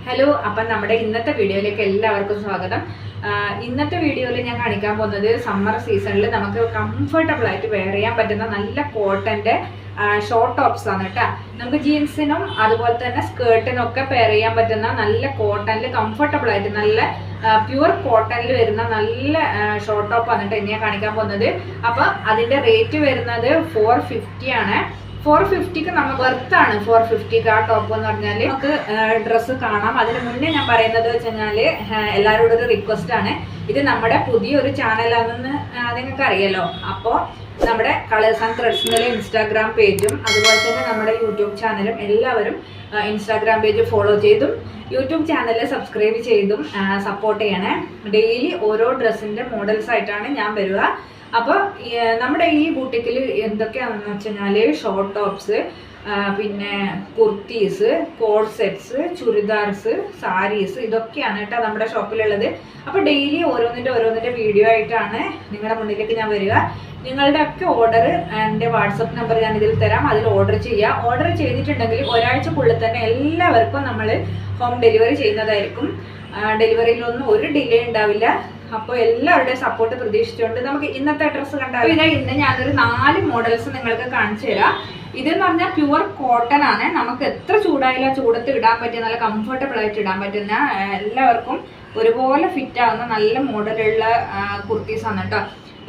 Hello, അപ്പം നമ്മുടെ ഇന്നത്തെ വീഡിയോയിലേക്ക് എല്ലാവർക്കും സ്വാഗതം. ഇന്നത്തെ വീഡിയോയിൽ ഞാൻ കാണിക്കാൻ പോകുന്നത് സമ്മർ സീസണിൽ നമുക്ക് കംഫർട്ടബിൾ ആയിട്ട് വെയർ ചെയ്യാൻ പറ്റുന്ന നല്ല കോട്ടൻ്റെ ഷോർട്ട് ടോപ്സ് ആണ് കേട്ടോ. നമുക്ക് ജീൻസിനും അതുപോലെ തന്നെ സ്കേർട്ടിനും ഒക്കെ പെയർ ചെയ്യാൻ പറ്റുന്ന നല്ല കോട്ടണിൽ കംഫർട്ടബിൾ ആയിട്ട് നല്ല പ്യുവർ കോട്ടണിൽ വരുന്ന നല്ല ഷോർട്ട് ടോപ്പ് ആണ് കേട്ടോ ഇനി ഞാൻ കാണിക്കാൻ പോകുന്നത്. അപ്പം അതിൻ്റെ റേറ്റ് വരുന്നത് 450 ആണ്. 450ക്ക് നമുക്ക് വെർത്താണ്. 450ക്ക് ആ ടോപ്പ് എന്ന് പറഞ്ഞാൽ നമുക്ക് ഡ്രസ്സ് കാണാം. അതിന് മുന്നേ ഞാൻ പറയുന്നത് വെച്ച് കഴിഞ്ഞാൽ എല്ലാവരോടും ഒരു റിക്വസ്റ്റ് ആണ്. ഇത് നമ്മുടെ പുതിയൊരു ചാനലാണെന്ന് നിങ്ങൾക്ക് അറിയാലോ. അപ്പോൾ നമ്മുടെ കളേഴ്സ് ആൻഡ് ത്രെഡ്സ് എന്നുള്ള ഇൻസ്റ്റാഗ്രാം പേജും അതുപോലെ തന്നെ നമ്മുടെ യൂട്യൂബ് ചാനലും എല്ലാവരും ഇൻസ്റ്റാഗ്രാം പേജ് ഫോളോ ചെയ്തും യൂട്യൂബ് ചാനൽ സബ്സ്ക്രൈബ് ചെയ്തും സപ്പോർട്ട് ചെയ്യണേ. ഡെയിലി ഓരോ ഡ്രസ്സിൻ്റെ മോഡൽസ് ആയിട്ടാണ് ഞാൻ വരിക. അപ്പോൾ നമ്മുടെ ഈ ബൂട്ടിക്കിൽ എന്തൊക്കെയാണെന്ന് വെച്ച് കഴിഞ്ഞാൽ ഷോർട്ട് ടോപ്സ്, പിന്നെ കുർത്തീസ്, കോഡ് സെറ്റ്സ്, ചുരിദാർസ്, സാരീസ്, ഇതൊക്കെയാണ് കേട്ടോ നമ്മുടെ ഷോപ്പിലുള്ളത്. അപ്പോൾ ഡെയിലി ഓരോന്നിൻ്റെ വീഡിയോ ആയിട്ടാണ് നിങ്ങളുടെ മുന്നിലേക്ക് ഞാൻ വരിക. നിങ്ങളുടെ ഒക്കെ ഓർഡർ എൻ്റെ വാട്സപ്പ് നമ്പർ ഞാൻ ഇതിൽ തരാം. അതിൽ ഓർഡർ ചെയ്യുക. ഓർഡർ ചെയ്തിട്ടുണ്ടെങ്കിൽ ഒരാഴ്ചക്കുള്ളിൽ തന്നെ എല്ലാവർക്കും നമ്മൾ ഹോം ഡെലിവറി ചെയ്യുന്നതായിരിക്കും. ഡെലിവറിയിലൊന്നും ഒരു ഡിലേ ഉണ്ടാവില്ല. അപ്പോൾ എല്ലാവരുടെയും സപ്പോർട്ട് പ്രതീക്ഷിച്ചുകൊണ്ട് നമുക്ക് ഇന്നത്തെ ഡ്രസ്സ് കണ്ടാൽ ഇന്ന് ഞാനൊരു 4 മോഡൽസ് നിങ്ങൾക്ക് കാണിച്ചു തരാം. ഇതെന്ന് പറഞ്ഞാൽ പ്യുവർ കോട്ടൺ ആണ്. നമുക്ക് എത്ര ചൂടായാലും ചൂടത്ത് ഇടാൻ പറ്റിയ നല്ല കംഫർട്ടബിൾ ആയിട്ട് ഇടാൻ പറ്റുന്ന എല്ലാവർക്കും ഒരുപോലെ ഫിറ്റ് ആവുന്ന നല്ല മോഡലുള്ള കുർത്തീസാണ് കേട്ടോ.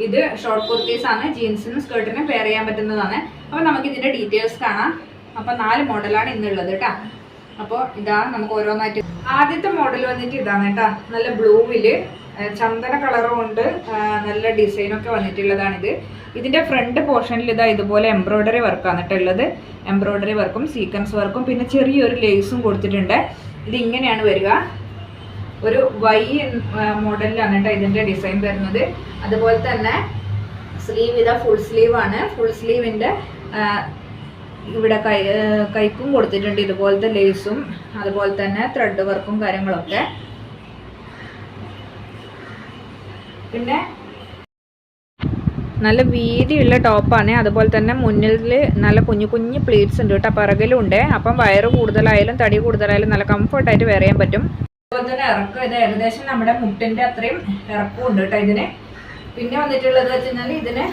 ഇത് ഷോർട്ട് കുർത്തീസാണ്. ജീൻസിനും സ്കേർട്ടിനും പെയർ ചെയ്യാൻ പറ്റുന്നതാണ്. അപ്പോൾ നമുക്ക് ഇതിൻ്റെ ഡീറ്റെയിൽസ് കാണാം. അപ്പോൾ 4 മോഡലാണ് ഇന്നുള്ളത് കേട്ടോ. അപ്പോൾ ഇതാണ് നമുക്ക് ഓരോന്നായിട്ട്. ആദ്യത്തെ മോഡൽ വന്നിട്ട് ഇതാണ് കേട്ടോ. നല്ല ബ്ലൂവിൽ ചന്ദന കളറും ഉണ്ട്, നല്ല ഡിസൈനൊക്കെ വന്നിട്ടുള്ളതാണിത്. ഇതിൻ്റെ ഫ്രണ്ട് പോർഷനിൽ ഇതാ ഇതുപോലെ എംബ്രോയ്ഡറി വർക്കാണ് കേട്ടോ ഉള്ളത്. എംബ്രോയ്ഡറി വർക്കും സീക്വൻസ് വർക്കും പിന്നെ ചെറിയൊരു ലേസും കൊടുത്തിട്ടുണ്ട്. ഇത് ഇങ്ങനെയാണ് വരിക. ഒരു വൈ മോഡലിലാണ് കേട്ടോ ഇതിൻ്റെ ഡിസൈൻ വരുന്നത്. അതുപോലെ തന്നെ സ്ലീവ് ഇതാ ഫുൾ സ്ലീവ് ആണ്. ഫുൾ സ്ലീവിൻ്റെ ഇവിടെ കൈക്കും കൊടുത്തിട്ടുണ്ട് ഇതുപോലത്തെ ലേസും അതുപോലെ തന്നെ ത്രെഡ് വർക്കും കാര്യങ്ങളൊക്കെ. പിന്നെ നല്ല വീതിയുള്ള ടോപ്പാണ്. അതുപോലെ തന്നെ മുന്നിൽ നല്ല കുഞ്ഞു കുഞ്ഞു പ്ലീറ്റ്സ് ഉണ്ട് കേട്ടോ. പിറകിലും ഉണ്ട്. അപ്പം വയറ് കൂടുതലായാലും തടി കൂടുതലായാലും നല്ല കംഫർട്ടായിട്ട് വെയർ ചെയ്യാൻ പറ്റും. അതുപോലെ തന്നെ ഇറക്കം ഇത് ഏകദേശം നമ്മുടെ മുട്ടിൻ്റെ അത്രയും ഇറക്കം ഉണ്ട് കേട്ടോ ഇതിന്. പിന്നെ വന്നിട്ടുള്ളത് വെച്ച് കഴിഞ്ഞാൽ ഇതിന്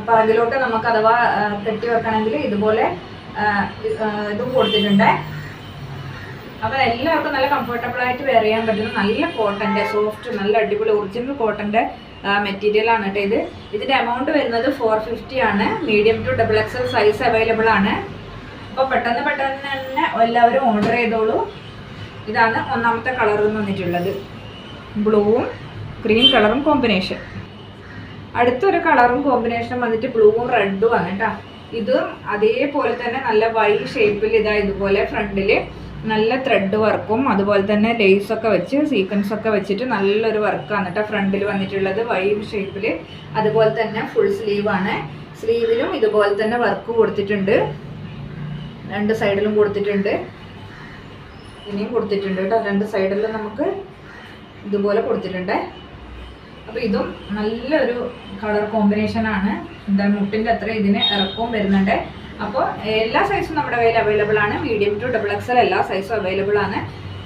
പിറകിലോട്ട് നമുക്ക് അഥവാ കെട്ടി വെക്കണമെങ്കിൽ ഇതുപോലെ ഇതും കൊടുത്തിട്ടുണ്ട്. അപ്പോൾ എല്ലാവർക്കും നല്ല കംഫർട്ടബിൾ ആയിട്ട് വെയർ ചെയ്യാൻ പറ്റുന്ന നല്ല കോട്ടൻ്റെ സോഫ്റ്റ് നല്ല അടിപൊളി ഒറിജിനൽ കോട്ടൻ്റെ മെറ്റീരിയൽ ആണ് കേട്ടോ ഇത്. ഇതിൻ്റെ എമൗണ്ട് വരുന്നത് 450 ആണ്. Medium to XXL size available ആണ്. അപ്പോൾ പെട്ടെന്ന് തന്നെ എല്ലാവരും ഓർഡർ ചെയ്തോളൂ. ഇതാണ് ഒന്നാമത്തെ കളർ എന്ന് വന്നിട്ടുള്ളത്. ബ്ലൂവും ഗ്രീൻ കളറും കോമ്പിനേഷൻ. അടുത്തൊരു കളറും കോമ്പിനേഷനും വന്നിട്ട് ബ്ലൂവും റെഡും ആണ് കേട്ടോ. ഇതും അതേപോലെ തന്നെ നല്ല വൈ ഷേപ്പിൽ ഇതാ ഇതുപോലെ ഫ്രണ്ടിൽ നല്ല ത്രെഡ് വർക്കും അതുപോലെ തന്നെ ലേസൊക്കെ വെച്ച് സീക്വൻസൊക്കെ വെച്ചിട്ട് നല്ലൊരു വർക്കാണ് കേട്ടോ ഫ്രണ്ടിൽ വന്നിട്ടുള്ളത്. വൈ ഷേപ്പിൽ അതുപോലെ തന്നെ ഫുൾ സ്ലീവാണ്. സ്ലീവിലും ഇതുപോലെ തന്നെ വർക്ക് കൊടുത്തിട്ടുണ്ട്. 2 സൈഡിലും കൊടുത്തിട്ടുണ്ട്. ഇനിയും കൊടുത്തിട്ടുണ്ട് കേട്ടോ. 2 സൈഡിലും നമുക്ക് ഇതുപോലെ കൊടുത്തിട്ടുണ്ട്. അപ്പോൾ ഇതും നല്ലൊരു കളർ കോമ്പിനേഷനാണ്. എന്താ മുട്ടിൻ്റെ അത്ര ഇതിന് ഇറക്കവും വരുന്നുണ്ട്. അപ്പോൾ എല്ലാ സൈസും നമ്മുടെ കയ്യിൽ അവൈലബിൾ ആണ്. മീഡിയം ടു XXL എല്ലാ സൈസും അവൈലബിൾ ആണ്.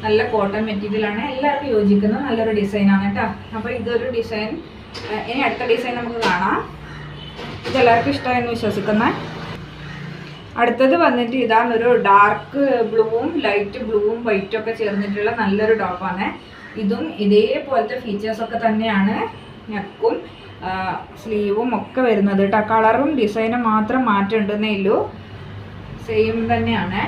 നല്ല കോട്ടൺ മെറ്റീരിയലാണ്. എല്ലാവർക്കും യോജിക്കുന്ന നല്ലൊരു ഡിസൈനാണ് കേട്ടോ. അപ്പോൾ ഇതൊരു ഡിസൈൻ. ഇനി അടുത്ത ഡിസൈൻ നമുക്ക് കാണാം. ഇതെല്ലാവർക്കും ഇഷ്ടമായെന്ന് വിശ്വസിക്കുന്ന. അടുത്തത് വന്നിട്ട് ഇതാണ് ഒരു ഡാർക്ക് ബ്ലൂവും ലൈറ്റ് ബ്ലൂവും വൈറ്റും ഒക്കെ ചേർന്നിട്ടുള്ള നല്ലൊരു ടോപ്പാണ്. ഇതും ഇതേപോലത്തെ ഫീച്ചേഴ്സൊക്കെ തന്നെയാണ്. നെക്കും സ്ലീവും ഒക്കെ വരുന്നത് കേട്ടോ. കളറും ഡിസൈനും മാത്രം മാറ്റം ഉണ്ടെന്നേ ഉള്ളൂ. സെയിം തന്നെയാണ്.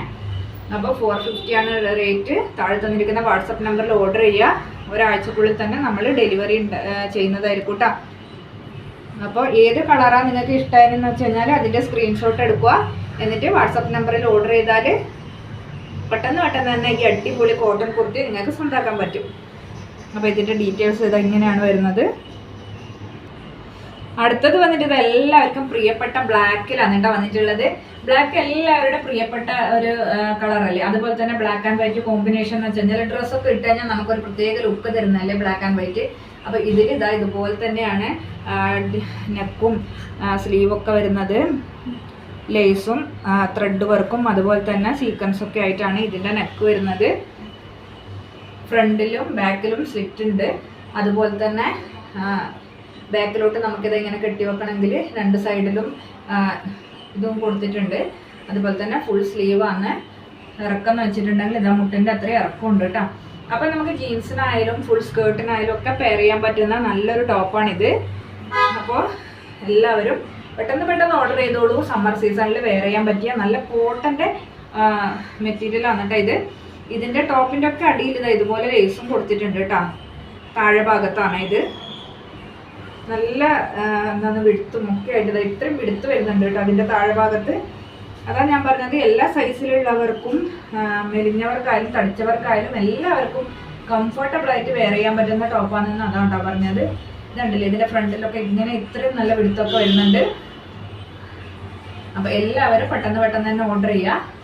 അപ്പോൾ 450 ആണ് റേറ്റ്. താഴെ തന്നിരിക്കുന്ന വാട്സപ്പ് നമ്പറിൽ ഓർഡർ ചെയ്യുക. ഒരാഴ്ചക്കുള്ളിൽ തന്നെ നമ്മൾ ഡെലിവറി ചെയ്യുന്നതായിരിക്കും കേട്ടോ. അപ്പോൾ ഏത് കളറാണ് നിങ്ങൾക്ക് ഇഷ്ടമായെന്ന് വെച്ച് കഴിഞ്ഞാൽ അതിൻ്റെ സ്ക്രീൻഷോട്ട് എടുക്കുക. എന്നിട്ട് വാട്സപ്പ് നമ്പറിൽ ഓർഡർ ചെയ്താൽ പെട്ടെന്ന് തന്നെ ഈ അടിപൊളി കോട്ടൺ കുർത്തി നിങ്ങൾക്ക് സ്വന്തമാക്കാൻ പറ്റും. അപ്പോൾ ഇതിൻ്റെ ഡീറ്റെയിൽസ് ഇത് ഇങ്ങനെയാണ് വരുന്നത്. അടുത്തത് വന്നിട്ട് ഇത് എല്ലാവർക്കും പ്രിയപ്പെട്ട ബ്ലാക്കിലാണ് കേട്ടോ വന്നിട്ടുള്ളത്. ബ്ലാക്ക് എല്ലാവരുടെ പ്രിയപ്പെട്ട ഒരു കളറല്ലേ. അതുപോലെ തന്നെ ബ്ലാക്ക് ആൻഡ് വൈറ്റ് കോമ്പിനേഷൻ എന്ന് വെച്ച് കഴിഞ്ഞാൽ ഡ്രസ്സൊക്കെ ഇട്ട് കഴിഞ്ഞാൽ നമുക്കൊരു പ്രത്യേക ലുക്ക് തരുന്നതല്ലേ ബ്ലാക്ക് ആൻഡ് വൈറ്റ്. അപ്പോൾ ഇതിൽ ഇതാ ഇതുപോലെ തന്നെയാണ് നെക്കും സ്ലീവൊക്കെ വരുന്നത്. ലേസും ത്രെഡ് വർക്കും അതുപോലെ തന്നെ സീക്വൻസൊക്കെ ആയിട്ടാണ് ഇതിൻ്റെ നെക്ക് വരുന്നത്. ഫ്രണ്ടിലും ബാക്കിലും സ്ലിറ്റ് ഉണ്ട്. അതുപോലെ തന്നെ ബാക്കിലോട്ട് നമുക്കിത് ഇങ്ങനെ കെട്ടി വെക്കണമെങ്കിൽ 2 സൈഡിലും ഇതും കൊടുത്തിട്ടുണ്ട്. അതുപോലെ തന്നെ ഫുൾ സ്ലീവ് ആണ്. ഇറക്കം എന്ന് വെച്ചിട്ടുണ്ടെങ്കിൽ ഇതാ മുട്ടിൻ്റെ അത്രയും ഇറക്കമുണ്ട് കേട്ടോ. അപ്പം നമുക്ക് ജീൻസിനായാലും ഫുൾ സ്കേർട്ടിനായാലും ഒക്കെ പെയർ ചെയ്യാൻ പറ്റുന്ന നല്ലൊരു ടോപ്പാണിത്. അപ്പോൾ എല്ലാവരും പെട്ടെന്ന് ഓർഡർ ചെയ്തോളൂ. സമ്മർ സീസണിൽ വെയർ ചെയ്യാൻ പറ്റിയ നല്ല കോട്ടൻ്റെ മെറ്റീരിയലാണ് കേട്ടോ ഇത്. ഇതിൻ്റെ ടോപ്പിൻ്റെ ഒക്കെ അടിയിൽ ഇതാ ഇതുപോലെ ലേസും കൊടുത്തിട്ടുണ്ട് കേട്ടോ. താഴെ ഭാഗത്താണ് ഇത്. നല്ല എന്താണ് വിടുത്തും ഒക്കെ ആയിട്ട് ഇതാ ഇത്രയും വിടുത്ത് വരുന്നുണ്ട് കേട്ടോ അതിൻ്റെ താഴെ ഭാഗത്ത്. അതാണ് ഞാൻ പറഞ്ഞത്, എല്ലാ സൈസിലുള്ളവർക്കും മെലിഞ്ഞവർക്കായാലും തടിച്ചവർക്കായാലും എല്ലാവർക്കും കംഫർട്ടബിൾ ആയിട്ട് വെയർ ചെയ്യാൻ പറ്റുന്ന ടോപ്പാണെന്ന് അതാണ് കേട്ടോ പറഞ്ഞത്. ഇതുണ്ടല്ലേ ഇതിൻ്റെ ഫ്രണ്ടിലൊക്കെ ഇങ്ങനെ ഇത്രയും നല്ല വിടുത്തൊക്കെ വരുന്നുണ്ട്. അപ്പോൾ എല്ലാവരും പെട്ടെന്ന് തന്നെ ഓർഡർ ചെയ്യുക.